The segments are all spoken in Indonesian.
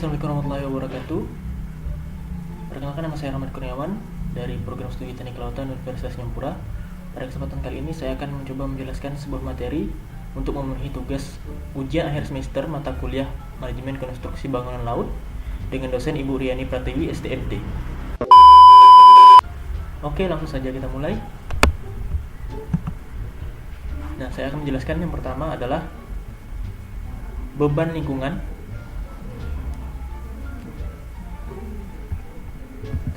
Assalamualaikum warahmatullahi wabarakatuh. Perkenalkan, nama saya Rahmat Kurniawan dari Program Studi Teknik Kelautan Universitas Nyampura. Pada kesempatan kali ini saya akan mencoba menjelaskan sebuah materi untuk memenuhi tugas ujian akhir semester mata kuliah Manajemen Konstruksi Bangunan Laut dengan dosen Ibu Riani Pratiwi, STMT. Oke, langsung saja kita mulai. Nah, saya akan menjelaskan yang pertama adalah beban lingkungan.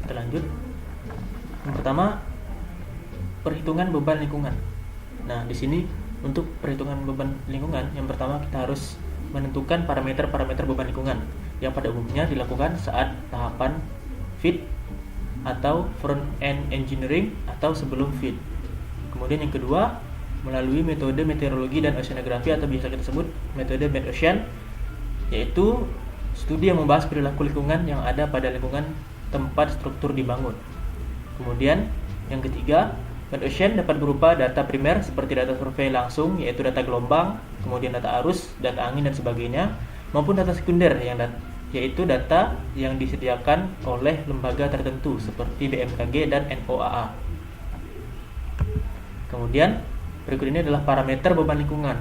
Kita lanjut. Yang pertama, perhitungan beban lingkungan. Nah, di sini untuk perhitungan beban lingkungan, yang pertama kita harus menentukan parameter-parameter beban lingkungan yang pada umumnya dilakukan saat tahapan FEED atau front end engineering atau sebelum FEED. Kemudian yang kedua, melalui metode meteorologi dan oceanografi atau biasa kita sebut metode MetOcean, yaitu studi yang membahas perilaku lingkungan yang ada pada lingkungan tempat struktur dibangun. Kemudian yang ketiga, MetOcean dapat berupa data primer seperti data survei langsung, yaitu data gelombang, kemudian data arus, data angin dan sebagainya, maupun data sekunder yaitu data yang disediakan oleh lembaga tertentu seperti BMKG dan NOAA. Kemudian berikut ini adalah parameter beban lingkungan.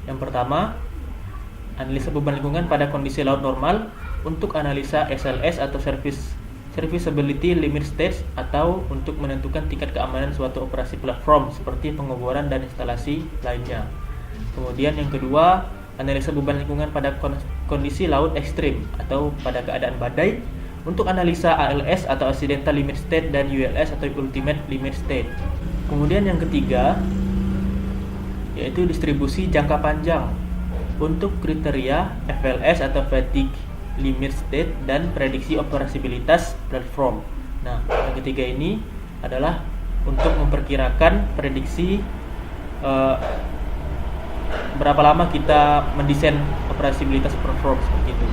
Yang pertama, analisa beban lingkungan pada kondisi laut normal untuk analisa SLS atau Serviceability Limit Stage, atau untuk menentukan tingkat keamanan suatu operasi platform seperti pengoboran dan instalasi lainnya. Kemudian yang kedua, analisa beban lingkungan pada kondisi laut ekstrim atau pada keadaan badai untuk analisa ALS atau Accidental Limit State dan ULS atau Ultimate Limit State. Kemudian yang ketiga, yaitu distribusi jangka panjang untuk kriteria FLS atau Fatigue Limit State dan prediksi operasibilitas platform. Nah, yang ketiga ini adalah untuk memperkirakan prediksi berapa lama kita mendesain operasibilitas platform seperti itu.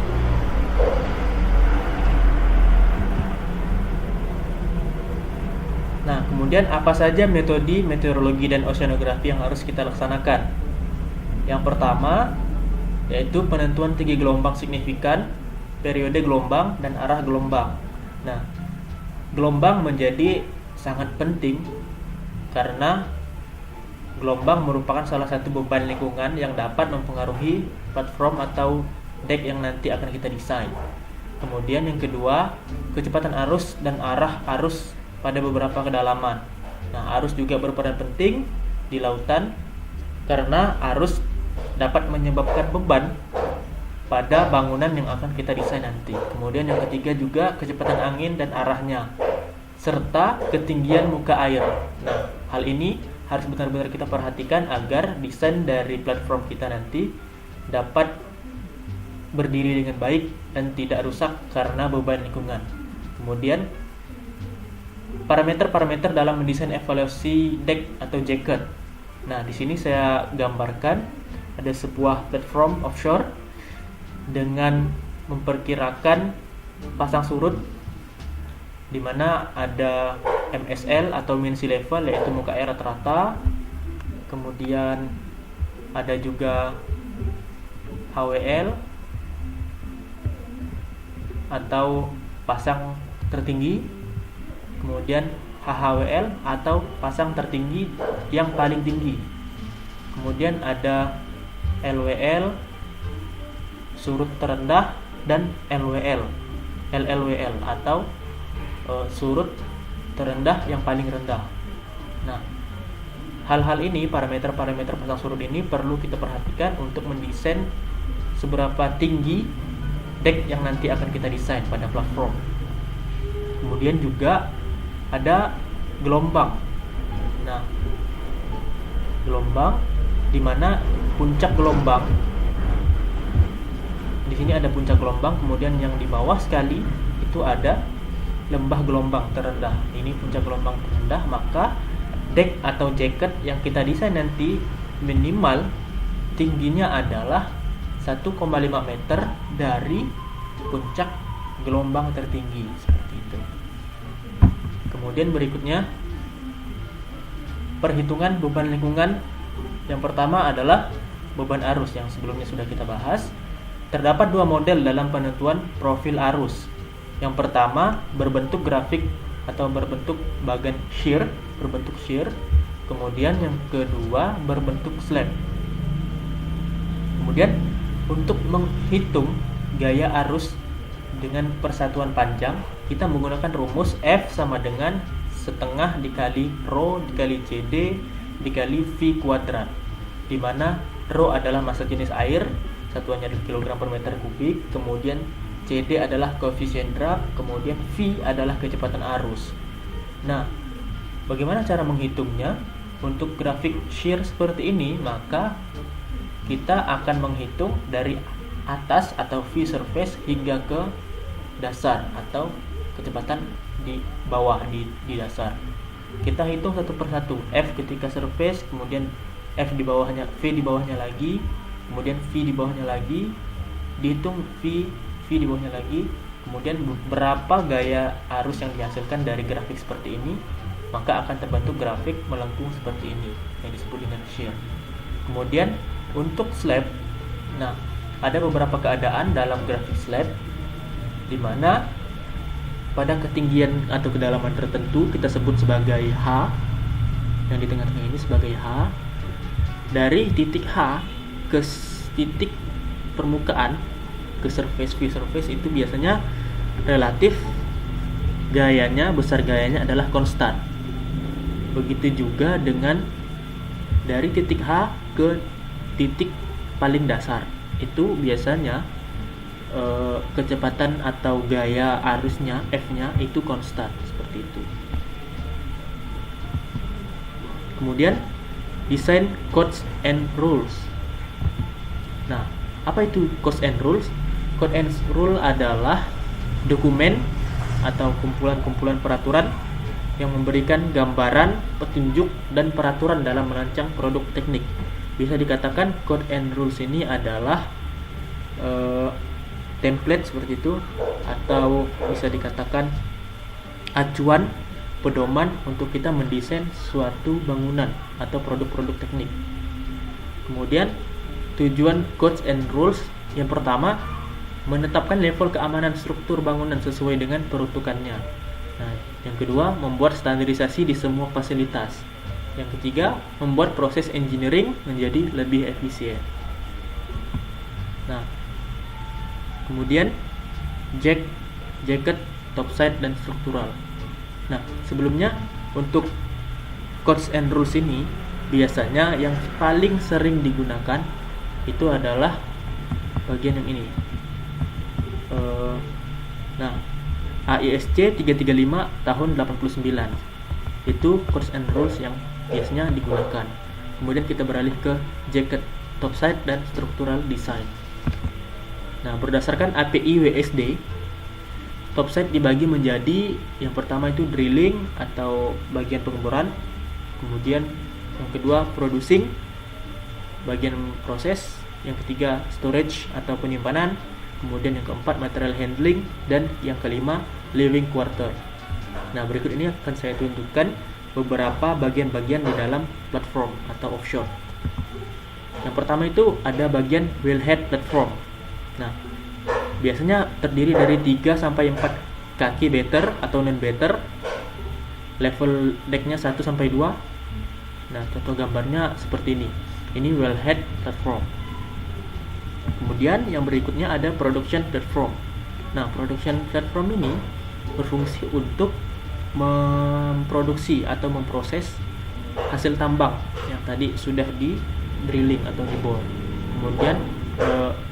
Nah, kemudian apa saja metode meteorologi dan oceanografi yang harus kita laksanakan? Yang pertama, yaitu penentuan tinggi gelombang signifikan, periode gelombang, dan arah gelombang. Nah, gelombang menjadi sangat penting karena gelombang merupakan salah satu beban lingkungan yang dapat mempengaruhi platform atau deck yang nanti akan kita desain. Kemudian yang kedua, kecepatan arus dan arah arus pada beberapa kedalaman. Nah, arus juga berperan penting di lautan karena arus dapat menyebabkan beban pada bangunan yang akan kita desain nanti. Kemudian yang ketiga juga kecepatan angin dan arahnya, serta ketinggian muka air. Nah, hal ini harus benar-benar kita perhatikan agar desain dari platform kita nanti dapat berdiri dengan baik dan tidak rusak karena beban lingkungan. Kemudian parameter-parameter dalam mendesain evaluasi deck atau jacket. Nah, di sini saya gambarkan ada sebuah platform offshore dengan memperkirakan pasang surut di mana ada MSL atau mean sea level, yaitu muka air rata-rata. Kemudian ada juga HWL atau pasang tertinggi. Kemudian HHWL atau pasang tertinggi yang paling tinggi. Kemudian ada LWL, surut terendah, dan LLWL atau surut terendah yang paling rendah. Nah, hal-hal ini, parameter-parameter pasang surut ini perlu kita perhatikan untuk mendesain seberapa tinggi deck yang nanti akan kita desain pada platform. Kemudian juga ada gelombang. Nah, gelombang di mana puncak gelombang. Di sini ada puncak gelombang, kemudian yang di bawah sekali itu ada lembah gelombang terendah. Ini puncak gelombang terendah, maka deck atau jacket yang kita desain nanti minimal tingginya adalah 1,5 meter dari puncak gelombang tertinggi, seperti itu. Kemudian berikutnya, perhitungan beban lingkungan. Yang pertama adalah beban arus yang sebelumnya sudah kita bahas. Terdapat dua model dalam penentuan profil arus. Yang pertama berbentuk grafik atau berbentuk bagan shear, berbentuk shear. Kemudian yang kedua berbentuk slab. Kemudian untuk menghitung gaya arus dengan persatuan panjang, kita menggunakan rumus F sama dengan setengah dikali rho dikali CD dikali V kuadrat, di mana rho adalah massa jenis air, satuannya adalah kilogram per meter kubik, kemudian CD adalah koefisien drag, kemudian V adalah kecepatan arus. Nah, bagaimana cara menghitungnya? Untuk grafik shear seperti ini, maka kita akan menghitung dari atas atau V surface hingga ke dasar atau kecepatan di bawah di dasar. Kita hitung satu persatu. F ketika surface, kemudian F di bawahnya, V di bawahnya lagi, kemudian V di bawahnya lagi, dihitung V di bawahnya lagi, kemudian berapa gaya arus yang dihasilkan dari grafik seperti ini, maka akan terbentuk grafik melengkung seperti ini yang disebut dengan shear. Kemudian untuk slab, nah ada beberapa keadaan dalam grafik slab di mana pada ketinggian atau kedalaman tertentu kita sebut sebagai H, yang di tengah-tengah ini sebagai H. Dari titik H ke titik permukaan ke surface V surface itu biasanya relatif gayanya, besar gayanya adalah konstan. Begitu juga dengan dari titik H ke titik paling dasar, itu biasanya kecepatan atau gaya arusnya F-nya itu konstan seperti itu. Kemudian desain codes and rules. Nah, apa itu codes and rules? Code and rule adalah dokumen atau kumpulan-kumpulan peraturan yang memberikan gambaran, petunjuk, dan peraturan dalam merancang produk teknik. Bisa dikatakan code and rules ini adalah template seperti itu, atau bisa dikatakan acuan, pedoman untuk kita mendesain suatu bangunan atau produk-produk teknik. Kemudian tujuan codes and rules yang pertama, menetapkan level keamanan struktur bangunan sesuai dengan peruntukannya. Nah, yang kedua, membuat standarisasi di semua fasilitas. Yang ketiga, membuat proses engineering menjadi lebih efisien. Nah, kemudian jacket, topside, dan struktural. Nah, sebelumnya untuk codes and rules ini biasanya yang paling sering digunakan itu adalah bagian yang ini. Nah, AISC 335 tahun 89 itu codes and rules yang biasanya digunakan. Kemudian kita beralih ke jacket, topside, dan structural design. Nah, berdasarkan API WSD, topside dibagi menjadi yang pertama itu drilling atau bagian pengeboran, kemudian yang kedua producing, bagian proses, yang ketiga storage atau penyimpanan, kemudian yang keempat material handling, dan yang kelima living quarter. Nah, berikut ini akan saya tunjukkan beberapa bagian-bagian di dalam platform atau offshore. Yang pertama itu ada bagian wellhead platform. Nah, biasanya terdiri dari 3 sampai 4 kaki better atau non better. Level decknya 1 sampai 2. Nah, contoh gambarnya seperti ini. Ini wellhead platform. Kemudian yang berikutnya ada production platform. Nah, production platform ini berfungsi untuk memproduksi atau memproses hasil tambang yang tadi sudah di drilling atau di bore. Kemudian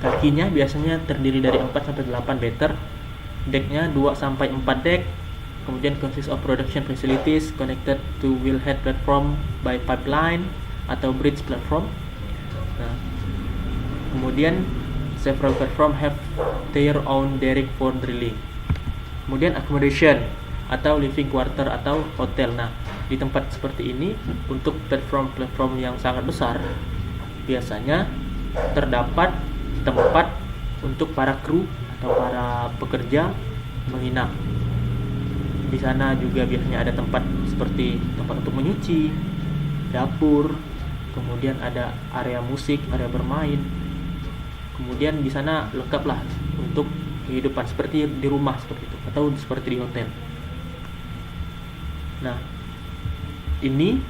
kakinya biasanya terdiri dari 4 sampai 8 better. Decknya 2 sampai 4 deck. Kemudian consists of production facilities connected to wellhead platform by pipeline atau bridge platform. Nah, kemudian several platform have their own derrick for drilling. Kemudian accommodation atau living quarter atau hotel. Nah, di tempat seperti ini untuk platform yang sangat besar biasanya terdapat tempat untuk para kru atau para pekerja menginap. Di sana juga biasanya ada tempat seperti tempat untuk menyuci, dapur, kemudian ada area musik, area bermain. Kemudian di sana lengkap lah untuk kehidupan seperti di rumah seperti itu atau seperti di hotel. Nah, ini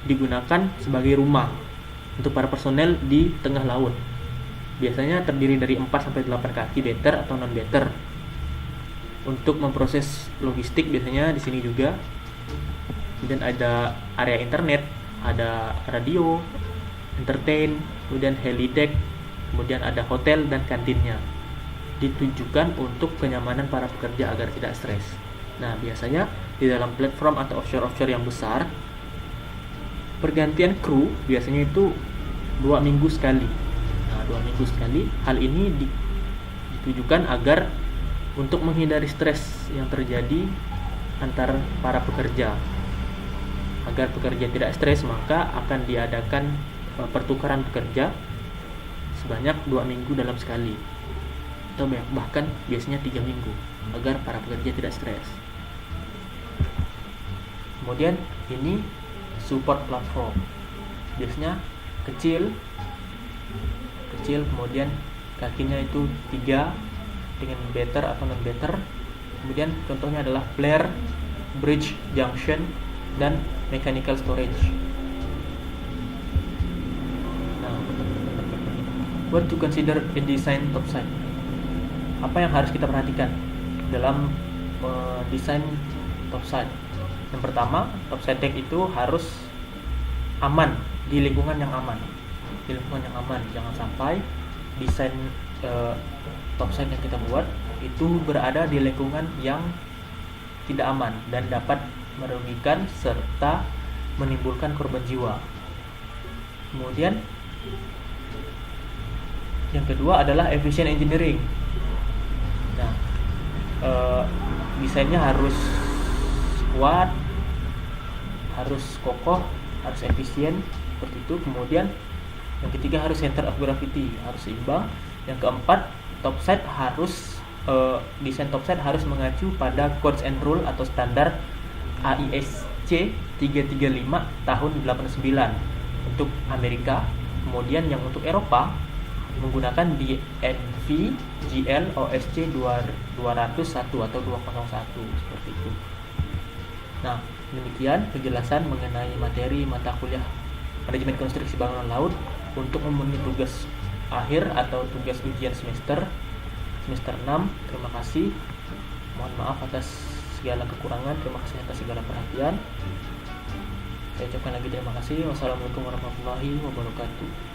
digunakan sebagai rumah untuk para personel di tengah laut. Biasanya terdiri dari 4 sampai 8 kaki better atau non better. Untuk memproses logistik biasanya di sini juga. Kemudian ada area internet, ada radio, entertain, kemudian helideck, kemudian ada hotel dan kantinnya. Ditujukan untuk kenyamanan para pekerja agar tidak stres. Nah, biasanya di dalam platform atau offshore yang besar, pergantian kru biasanya itu 2 minggu sekali. Nah, 2 minggu sekali. Hal ini ditujukan agar untuk menghindari stres yang terjadi antar para pekerja. Agar pekerja tidak stres, maka akan diadakan pertukaran pekerja sebanyak 2 minggu dalam sekali, atau bahkan biasanya 3 minggu, agar para pekerja tidak stres. Kemudian ini support platform, biasanya kecil, kemudian kakinya itu 3 dengan better atau non better. Kemudian contohnya adalah flare, bridge junction, dan mechanical storage. Nah, what to consider in design topside? Apa yang harus kita perhatikan dalam desain topside? Yang pertama, topside deck itu harus aman, di lingkungan yang aman. Jangan sampai desain topside yang kita buat itu berada di lingkungan yang tidak aman dan dapat merugikan serta menimbulkan korban jiwa. Kemudian yang kedua adalah efficient engineering. Nah, desainnya harus kuat, harus kokoh, harus efisien seperti itu. Kemudian yang ketiga harus center of gravity, harus seimbang. Yang keempat, topside harus desain topside harus mengacu pada codes and rule atau standar AISC 335 tahun 89 untuk Amerika. Kemudian yang untuk Eropa menggunakan DNV GL OSC 201 atau 201 seperti itu. Nah, demikian penjelasan mengenai materi mata kuliah manajemen konstruksi bangunan laut untuk memenuhi tugas akhir atau tugas ujian semester 6. Terima kasih. Mohon maaf atas segala kekurangan. Terima kasih atas segala perhatian. Saya ucapkan lagi terima kasih. Wassalamualaikum warahmatullahi wabarakatuh.